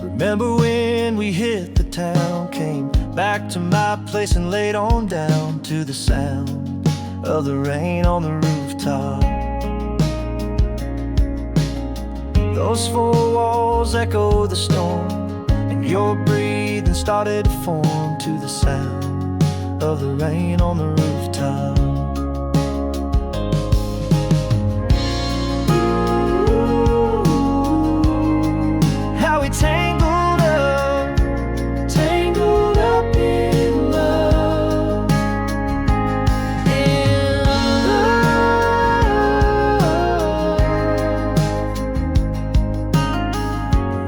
Remember when we hit the town, came back to my place and laid on down to the sound of the rain on the rooftop. Those four walls echo the storm, and your breathing started to form to the sound of the rain on the rooftop. How we tangled up in love, in love.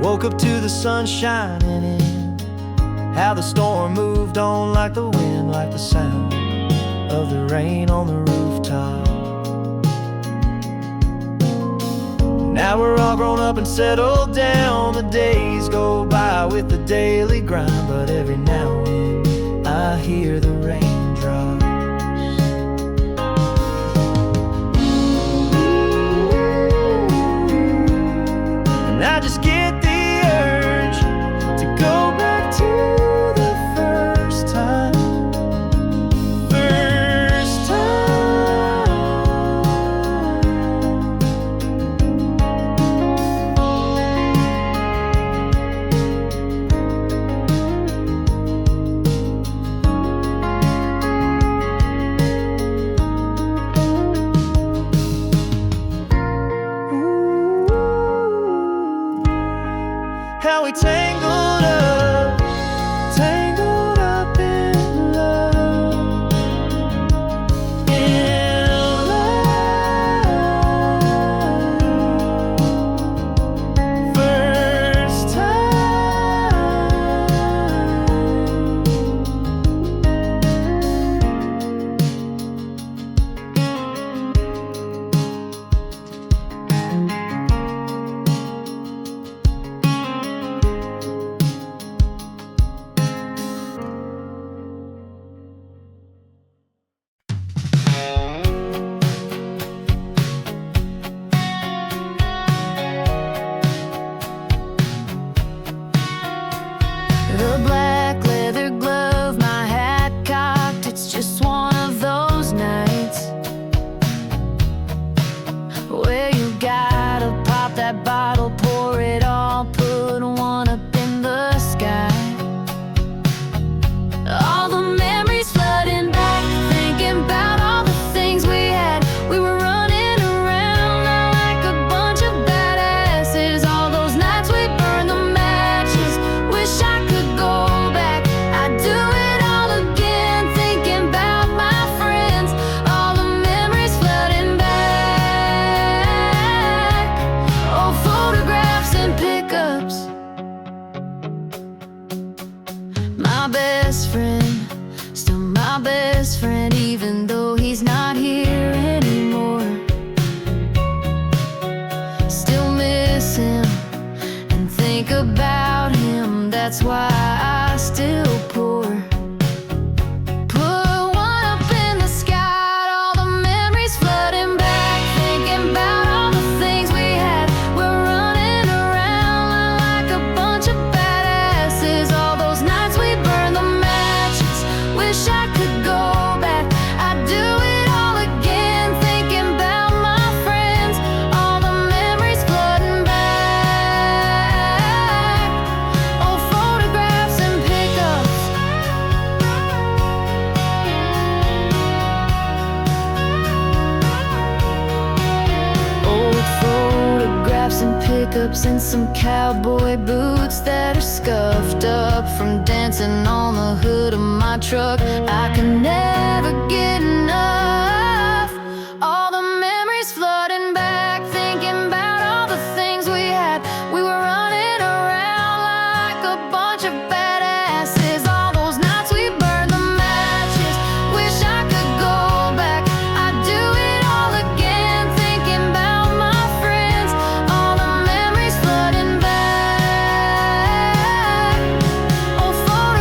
Woke up to the sun shining in, how the storm moved on like the wind, like the sound of the rain on the rooftop. Now we're all grown up and settled down. The days go by with the daily grind, but every now and then I hear the raindrops. And I just get the urge to go back to the first time. How we tangled up in love, in love. First The black leather glove, my hat cocked, it's just one of those nights where you gotta pop that bottle, pour it all, put one up in the sky. All the memories flooding back, thinking about all the things we had. We were running around like a bunch of badasses. All those nights we burned the matches. Wish I could go back, I'd do it all again. Thinking about my friends, all the memories flooding back. Old photographs and pickups. My best friend, still my best friend, even though he's not here anymore. Still miss him and think about him, that's why I still pour. Put one up in the sky, all the memories flooding back, thinking about all the things we had. We're running around like a bunch of badasses. All those nights we burned the matches. Wish I could go back, I'd do it all again. Thinking about my friends, all the memories flooding back. Old photographs and pickups. Old photographs and pickups and some cowboy boots that are scuffed up from dancing on the hood of my truck. I can never get enough. All the memories flooding back, thinking about all the things we had. We were running around like a bunch of badasses. All those nights we burned the matches. Wish I could go back, I'd do it all again. Thinking about my friends, all the memories flooding back. Old photographs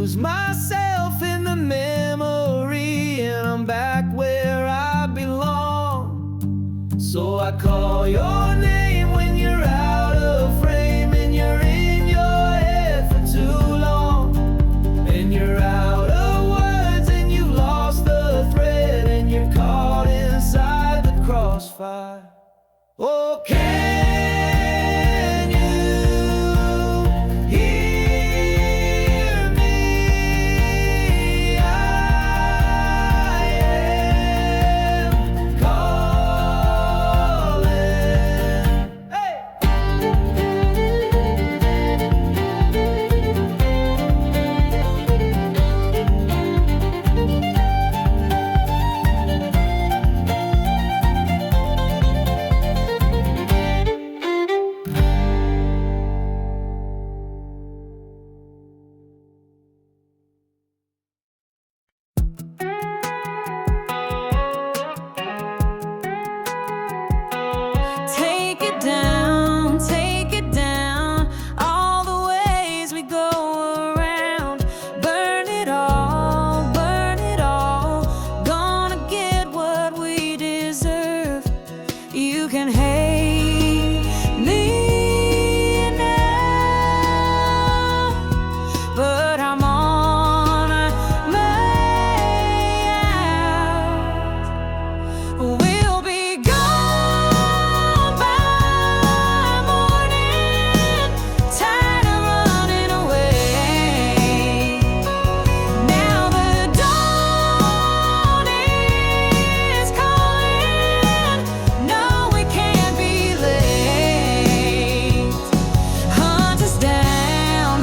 lose myself in the memory, and I'm back where I belong. So I call your name when you're out of frame, and you're in your head for too long, and you're out of words, and you've lost the thread, and you're caught inside the crossfire. Oh, can you hear me? I am calling. Hey! Take it down, all the ways we go around. Burn it all, gonna get what we deserve. You can hate me now, but I'm on my out. We'll be gone by morning, tired of running away. Now the dawn is calling. No, we can't be late. Hunt us down,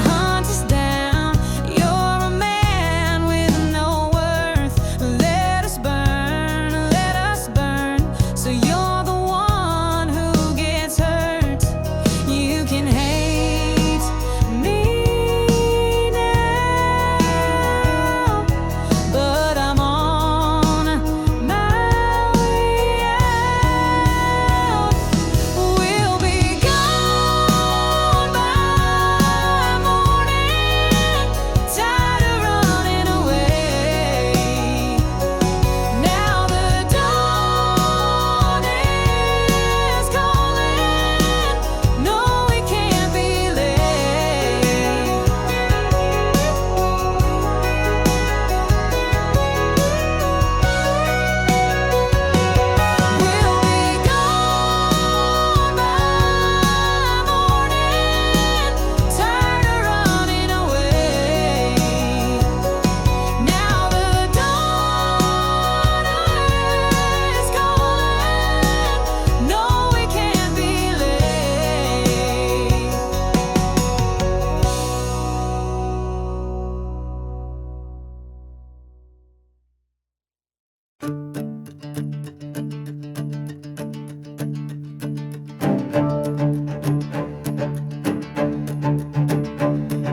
you're a man with no worth. Let us burn, so you're the one who gets hurt. You can hate me now, but I'm on my way out. We'll be gone by morning, tired of running away. Now the dawn is calling. No, we can't be late. We'll be gone by morning, tired of running away. Now the dawn is calling. No, we can't be late.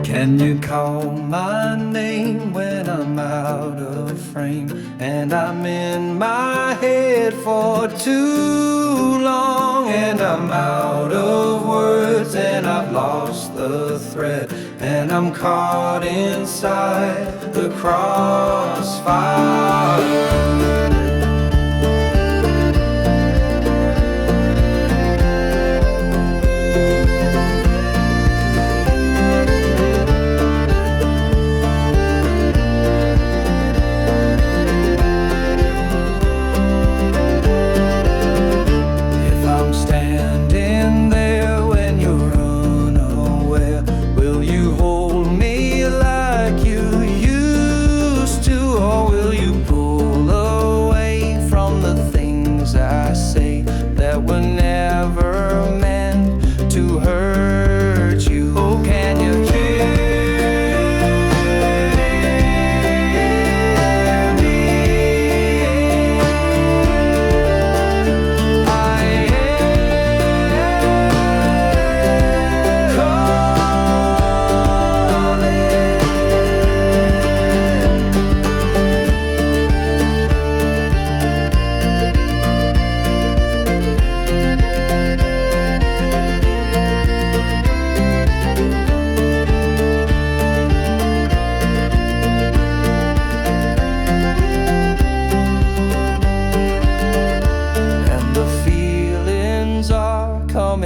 Can you call my name when I'm out of frame, and I'm in my head for too long, and I'm out of words, and I've lost the thread, and I'm caught inside the crossfire. If I'm standing there when you're unaware, will you hold me like you used to, or will you pull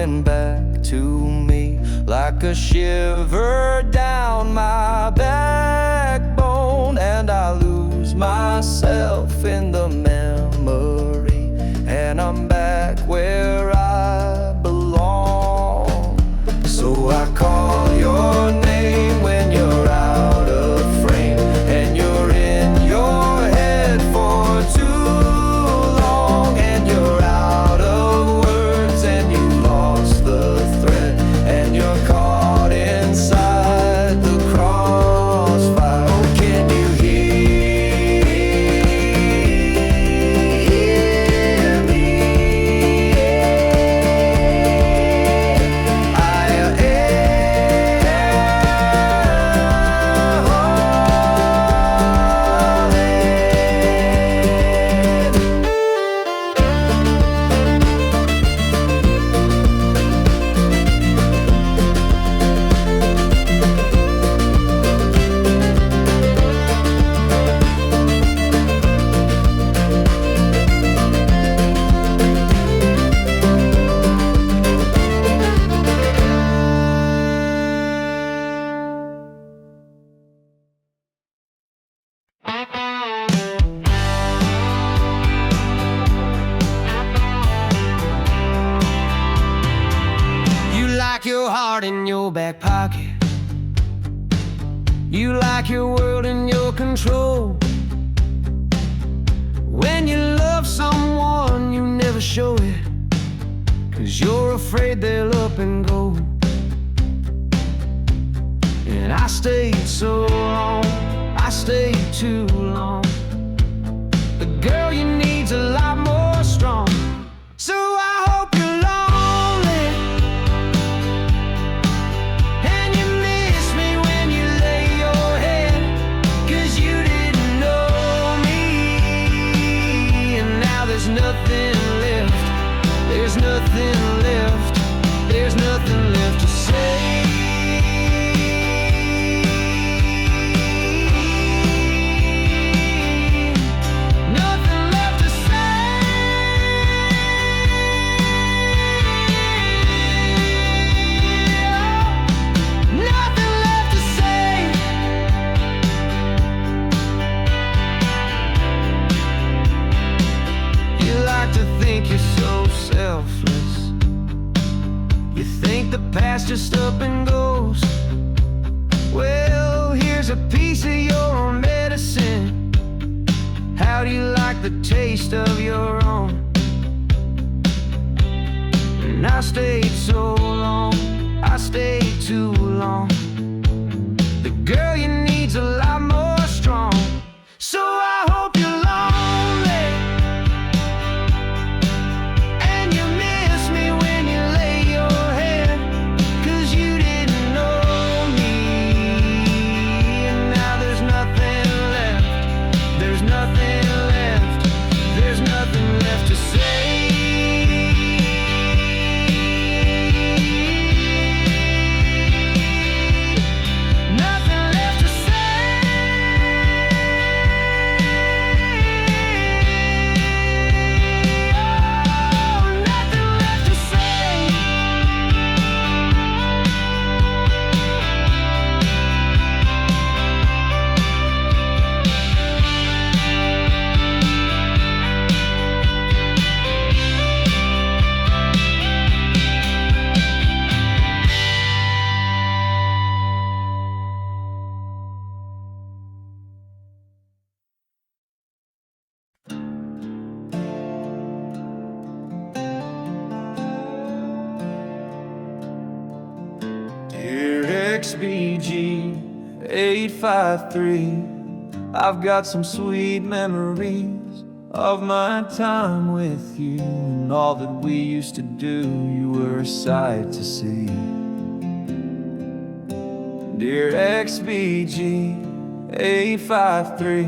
coming back to me like a shiver down my backbone, and I lose myself in the memory, and I'm back where I belong. So I call your name when you're out of frame, and you're in your head for too long, and you're out of words, and you lost the thread, and you're caught inside the crossfire. Oh, can you hear me? I You like your heart in your back pocket. You like your world in your control. When you love someone, you never show it, 'cause you're afraid they'll up and go. And I stayed so long, I stayed too long. The girl you need's a lot more strong. So I hope you're lonely, and you miss me when you lay your head, 'cause you didn't know me, and now there's nothing left. There's nothing left. There's nothing left to say. Nothing left to say. Nothing left to say. You like to think you're so selfless. You think the past just up and goes. Well, here's a piece of your own medicine. How do you like the taste of your own? And I stayed so long, I stayed too long. The girl you need's a lot more strong. So I hope you're lonely, and you miss me when you lay your head, 'cause you didn't know me, and now there's nothing left. There's nothing left. There's nothing left to say. Nothing left to say. Oh, nothing left to say. Dear XBG 853, I've got some sweet memories of my time with you, and all that we used to do, you were a sight to see. Dear XBG 853,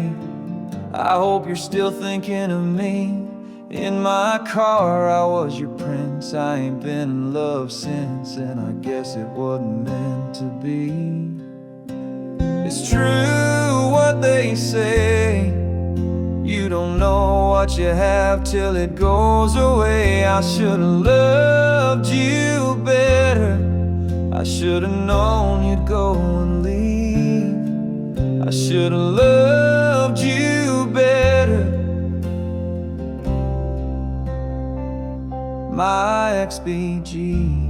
I hope you're still thinking of me. In my car, I was your prince. I ain't been in love since, and I guess it wasn't meant to be. It's true what they say, You don't know what you have till it goes away. I should've loved you better. I should've known you'd go and leave. I should've loved you better. My XBG.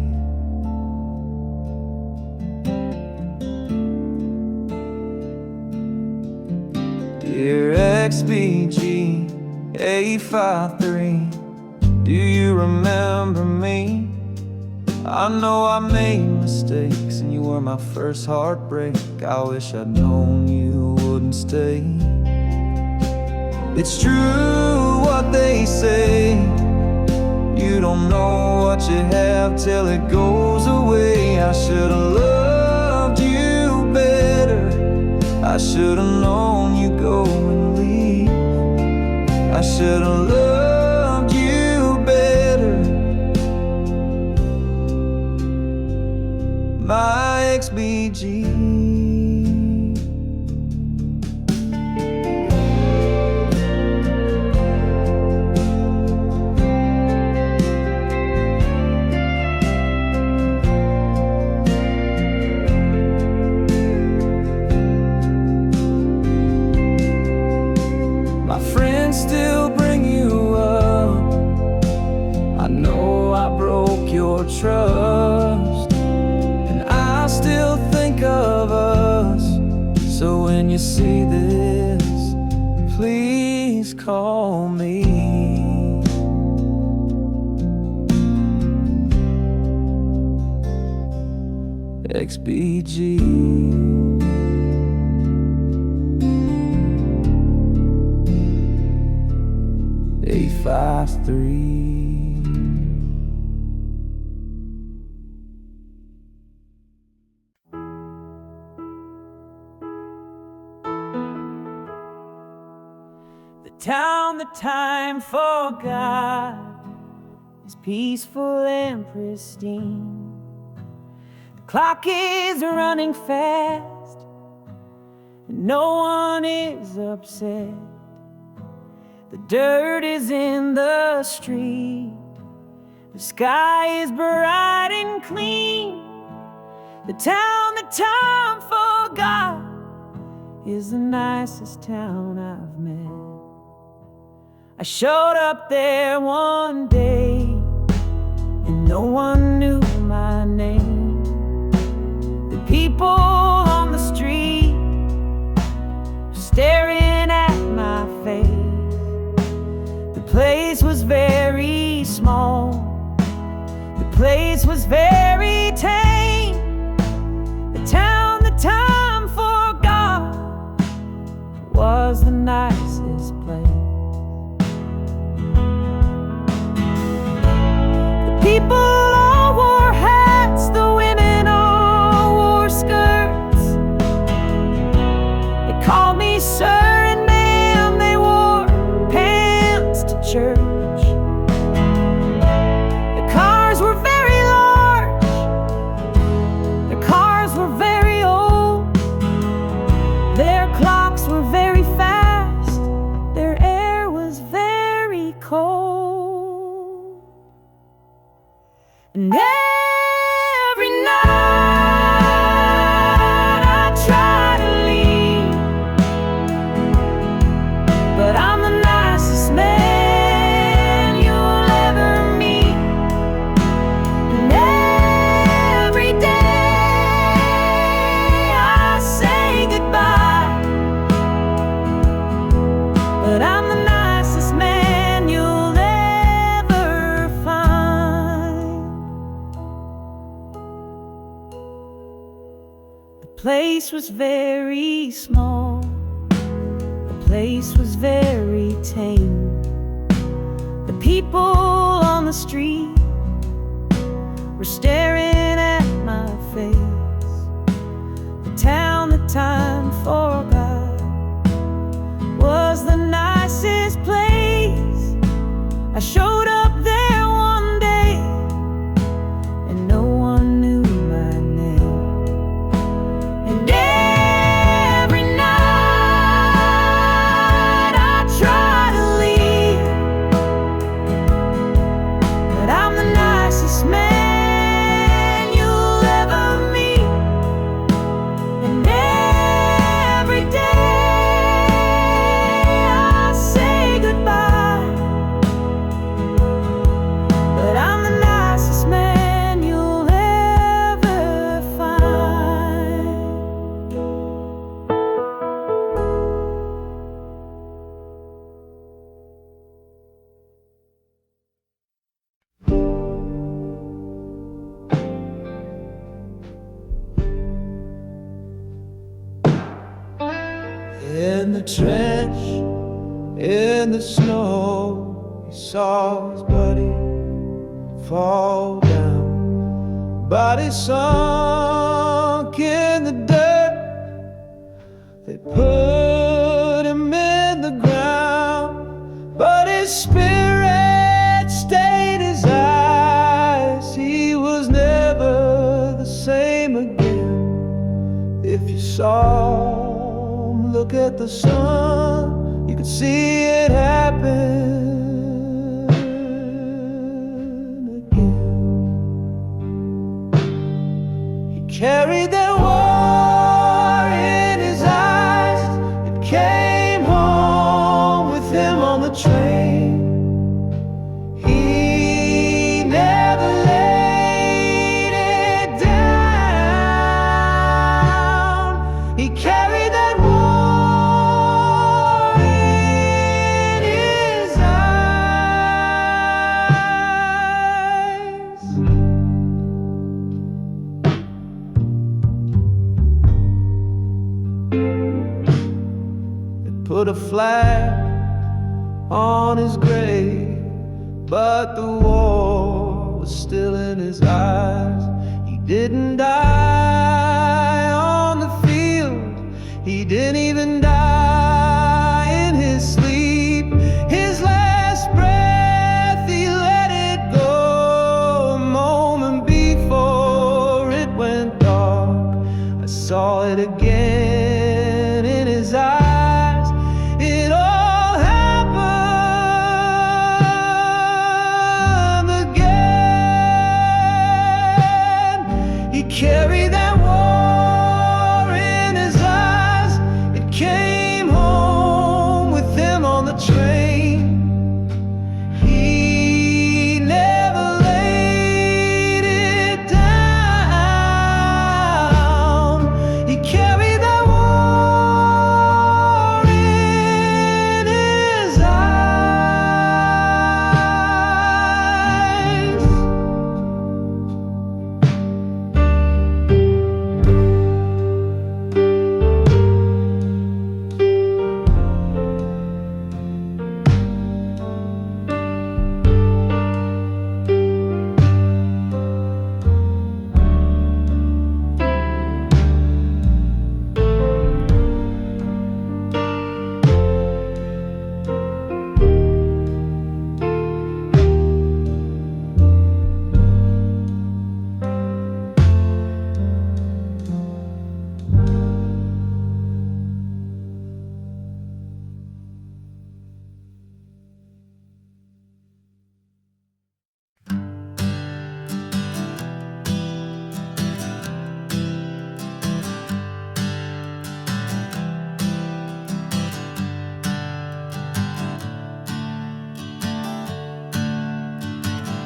Dear XBG 853, do you remember me? I know I made mistakes and you were my first heartbreak. I wish I'd known you wouldn't stay. It's true what they say, you don't know what you have till it goes away. I should've loved you better. I should've known you'd go and leave. I should've loved you better. My XBG. My friends still bring you up. I know I broke your trust, and I still think of us. So when you see this, please call me. XBG. 853. The town that time forgot is peaceful and pristine. The clock is running fast and no one is upset. The dirt is in the street, the sky is bright and clean. The town that time forgot is the nicest town I've met. I showed up there one day and no one knew my name. The people on the street were staring at my face. The place was very small, the place was very tame. The town that time forgot was the nicest place. The people all wore hats, the women all wore skirts. They called me sir and ma'am, they wore pants to church. The cars were very large, their cars were very old. Their clocks were very fast, their air was very cold. And every night I try to leave, but I'm the nicest man you'll ever meet. And every day I say goodbye, but I'm the nicest man you'll ever find. The place was very small, the place was very tame. The people on the street were staring at my face. The town that time forgot was the nicest place. I showed up there one day and no one knew my name. And every night I tried trench in the snow. He saw his buddy fall down, body sunk in the dirt. They put him in the ground, but his spirit stayed his eyes. He was never the same again. If you saw him look at the sun, you could see it happen. Carried that war in his eyes. It came home with him on the train. He never laid it down. He carried that war in his eyes. Put a flag on his grave, but the war was still in his eyes. He didn't die on the field, he didn't even die in his sleep. His last breath, he let it go a moment before it went dark. I saw it again in his eyes. Carry that war in his eyes. It came home with him on the train. He never laid it down. He carried that war in his eyes.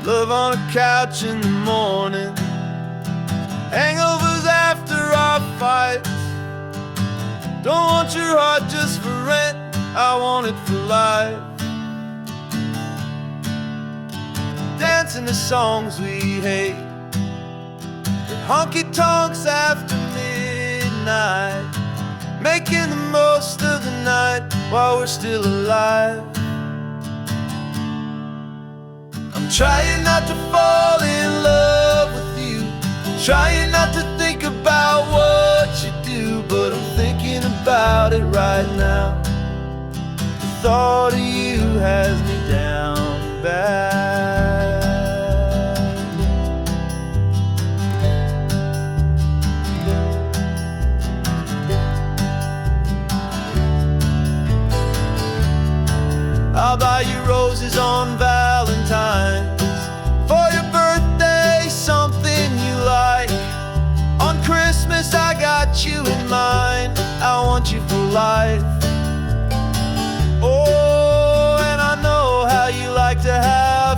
Love on a couch in the morning, hangovers after our fights. Don't want your heart just for rent, I want it for life. Dancing to songs we hate, with honky tonks after midnight, making the most of the night while we're still alive. I'm trying not to fall in love with you, trying not to think about what you do, but I'm thinking about it right now. The thought of you has me down bad. I'll buy you roses on Valentine's, for your birthday something you like. On Christmas I got you in mind, I want you for life. Oh, and I know how you like to have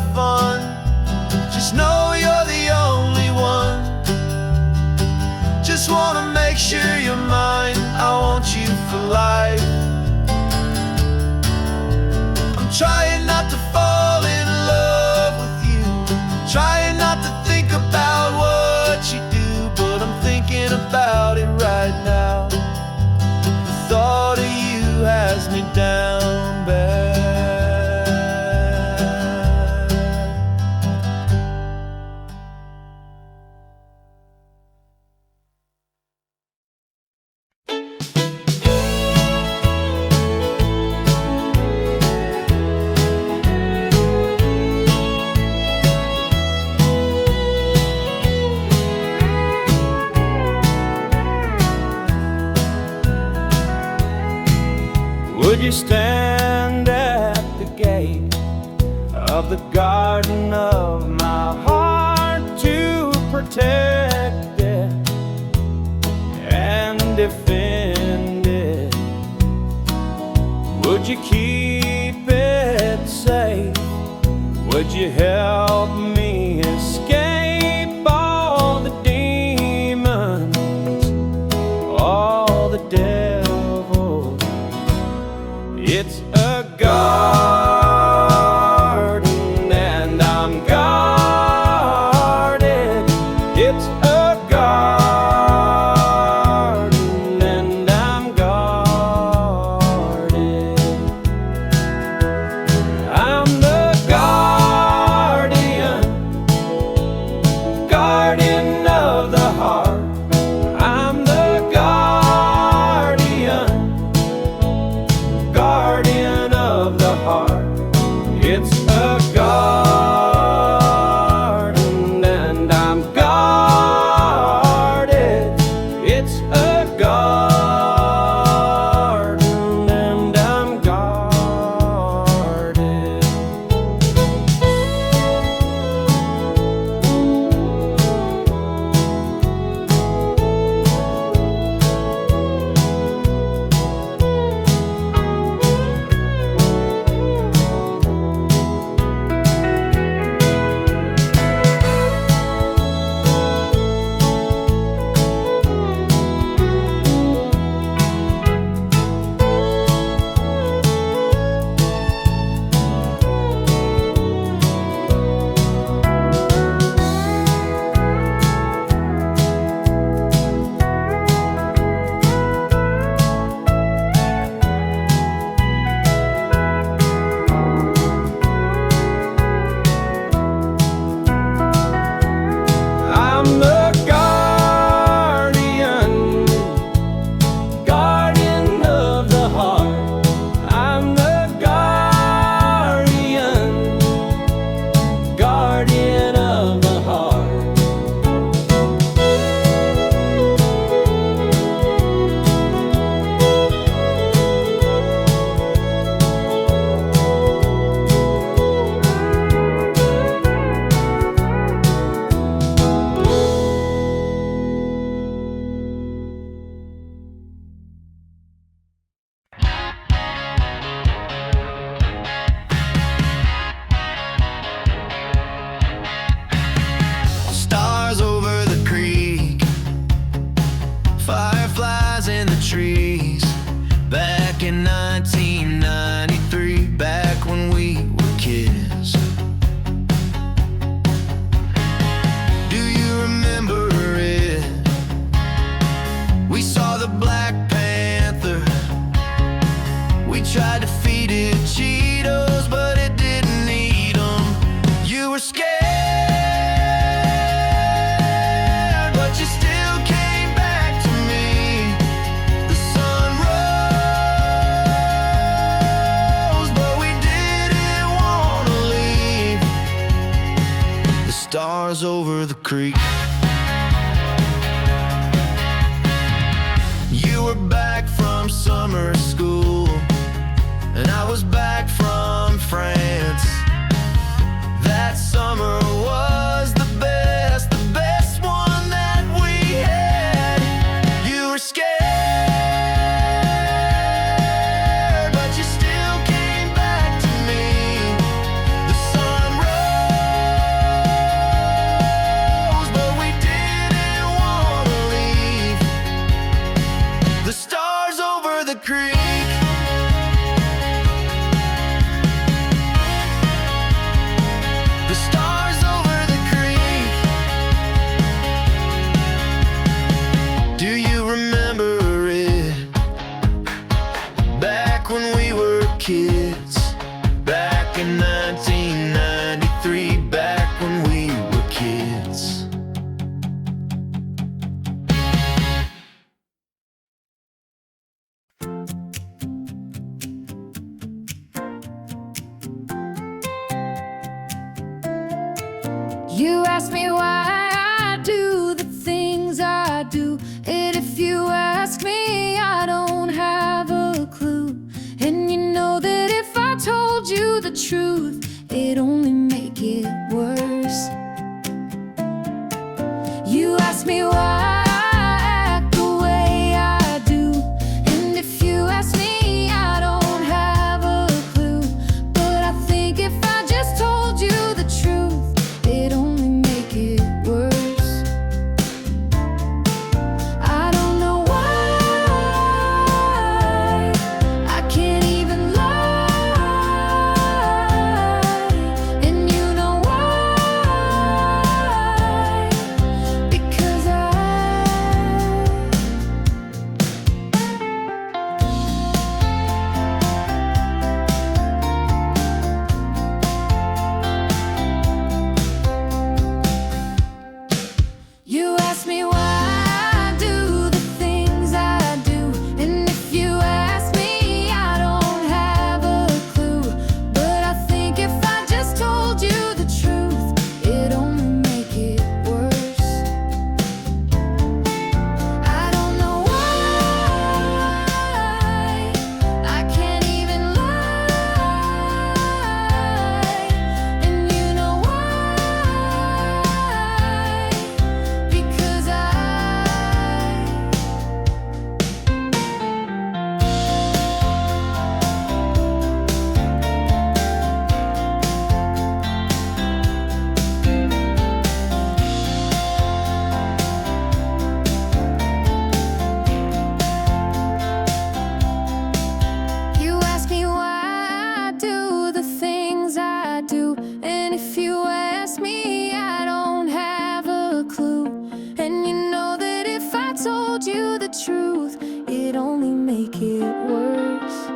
of the garden of my heart to protect it and defend it. Would you keep it safe? Would you help me escape all the demons, all the devil? It's a garden and I'm guarded. It's a garden and I'm guarded. I'm the guardian of the heart. I'm the guardian of the heart. It's a garden and I'm guarded. It's a garden and I'm guarded. I'm the guardian of the heart. I'm the guardian of the heart. Stars over the creek, fireflies in the trees. Back in 1993, back when we were kids. Do you remember it? We saw the Black Panther. We tried to feed it Cheetos, but it didn't eat 'em. You were scared, but you still came back to me. The sun rose, but we didn't want to leave. The stars over the creek. You were back from summer school, and I was back from France. That summer was the best one that we had. You were scared, but you still came back to me. The sun rose, but we didn't want to leave. The stars over the creek. The stars over the creek. Do you remember it? Back when we were kids. Back in 1993. Back when we were kids. You ask me why I do the things I do, and if you ask me, I don't have a clue. And you know that if I told you the truth, it only make it worse. You ask me why I act the way I do, and if you ask me, I don't have a clue. But I think if I just told you the truth, it'd only make it worse. I don't know why I can't even lie, and you know why, because you ask me why I do the things I do, and if you ask me, I don't have a clue. But I think if I just told you the truth, it'd only make it worse. I don't know why I can't even lie, and you know why, because you ask me why I do the things I do, and if you ask me, I don't have a clue. And you know that if I told you the truth, it'd only make it worse.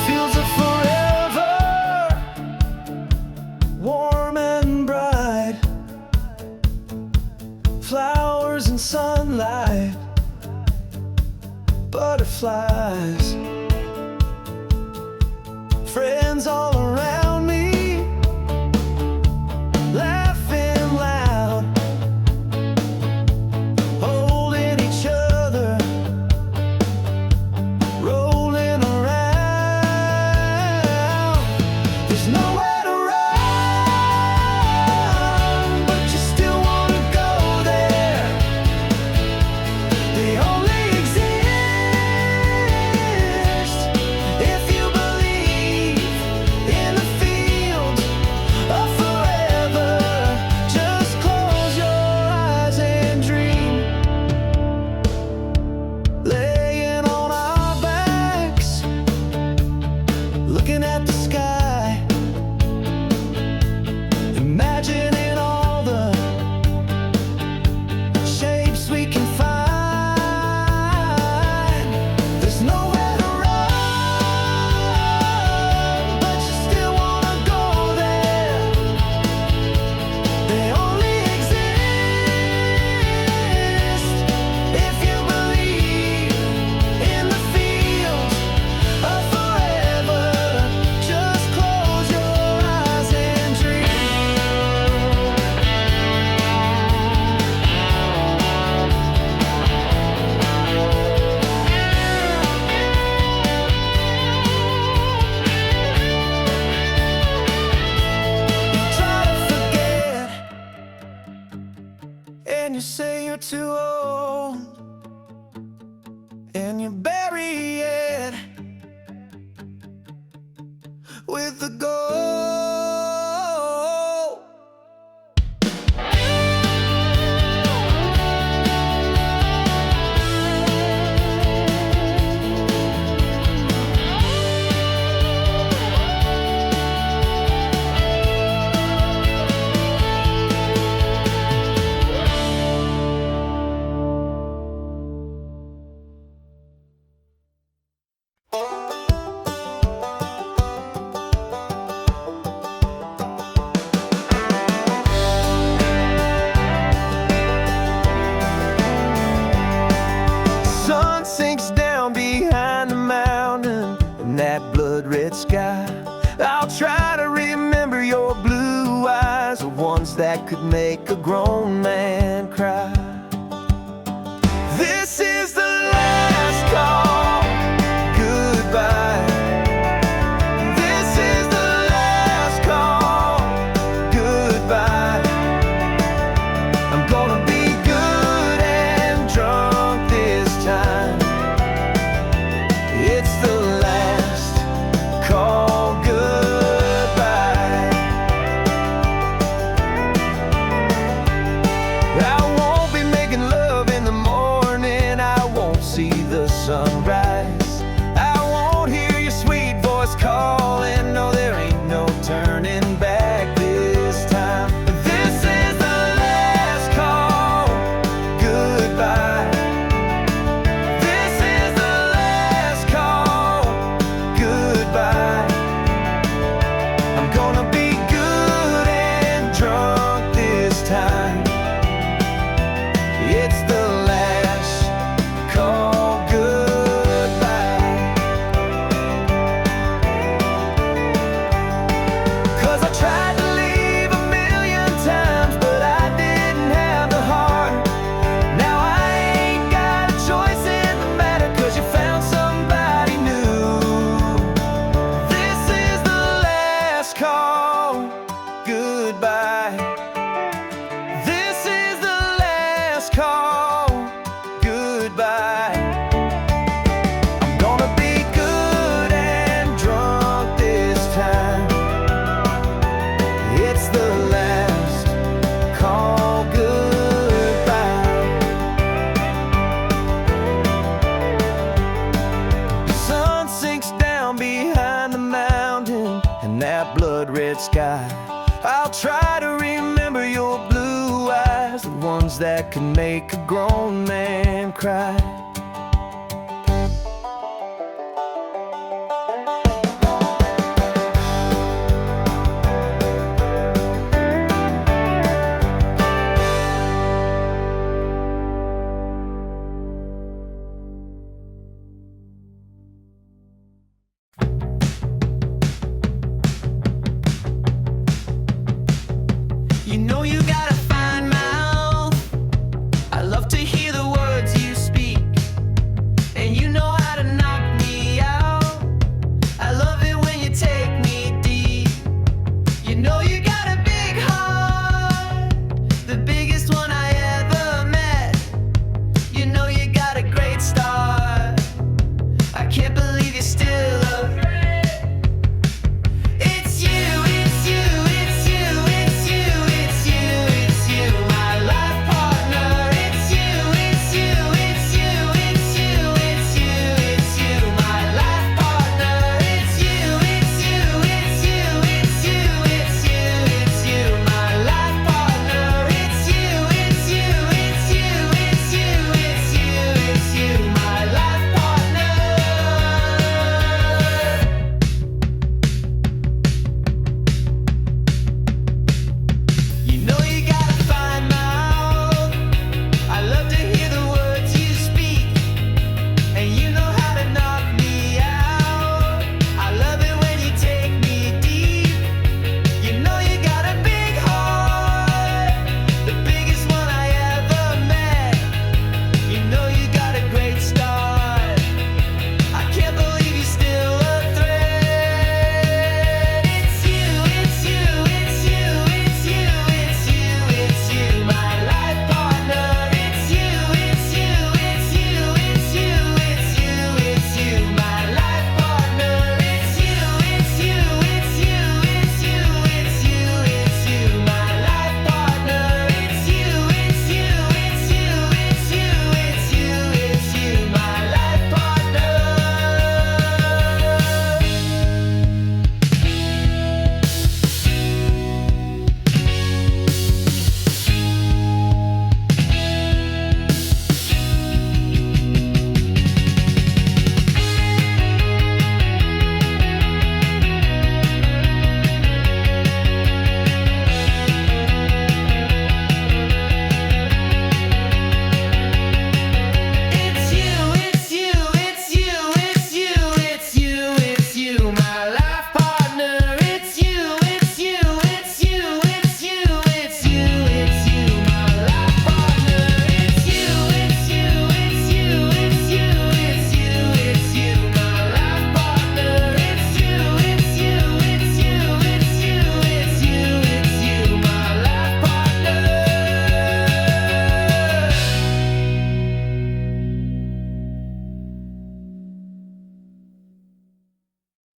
Fields of forever, warm and bright, flowers and sunlight, butterflies, friends all around me, laughing loud, holding each other, rolling around. There's nowhere to run, but you still wanna go there. They only exist if you believe blood-red sky. I'll try to remember your blue eyes, the ones that could make a grown man cry. This is the last call, goodbye. This is the last call, goodbye. I'm gonna be good and drunk this time. It's the last call, goodbye. I won't be making love in the morning, I won't see the sunrise. I won't hear your sweet voice calling, no, there ain't no turning back this time. This is the last call, goodbye. This is the last call, goodbye. I'm gonna be good and drunk this time. It's the last call, goodbye. 'Cause I tried to leave a million times, but I didn't have the heart. Now I ain't got a choice in the matter, 'cause you found somebody new. This is the last call, goodbye. This is the last call, goodbye. I'm gonna be good and drunk this time. It's the last call, goodbye. The sun sinks down behind the mountain and that blood-red sky. I'll try to remember your blue eyes, the ones that can make a grown man cry.